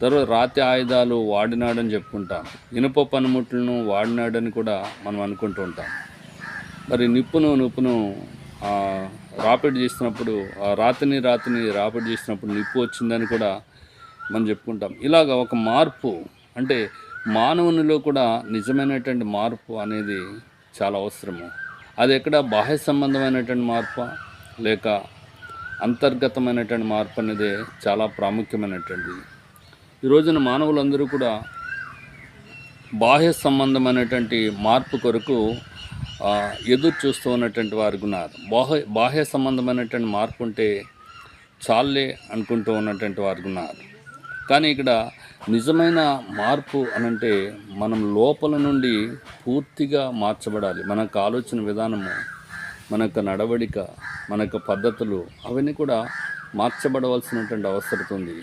తర్వాత రాతి ఆయుధాలు వాడినాడని చెప్పుకుంటాం. ఇనుప పనిముట్లను వాడినాడని కూడా మనం అనుకుంటూ ఉంటాం. మరి నిప్పును రాపిడి చేసినప్పుడు రాతిని రాపిడి చేసినప్పుడు నిప్పు వచ్చిందని కూడా మనం చెప్పుకుంటాం. ఇలాగ ఒక మార్పు అంటే మానవునిలో కూడా నిజమైనటువంటి మార్పు అనేది చాలా అవసరము. అది ఎక్కడ బాహ్య సంబంధమైనటువంటి మార్పు లేక అంతర్గతమైనటువంటి మార్పు అనేది చాలా ప్రాముఖ్యమైనటువంటిది. ఈ రోజున మానవులందరూ కూడా బాహ్య సంబంధమైనటువంటి మార్పు కొరకు ఎదురు చూస్తూ ఉన్నటువంటి వారు ఉన్నారు. బాహ్య సంబంధమైనటువంటి మార్పు ఉంటే చాలే అనుకుంటూ ఉన్నటువంటి వారు ఉన్నారు. కానీ ఇక్కడ నిజమైన మార్పు అనంటే మనం లోపల నుండి పూర్తిగా మార్చబడాలి. మన యొక్క ఆలోచన విధానము, మన యొక్క నడవడిక, మన యొక్క పద్ధతులు అవన్నీ కూడా మార్చబడవలసినటువంటి అవసరం ఉంది.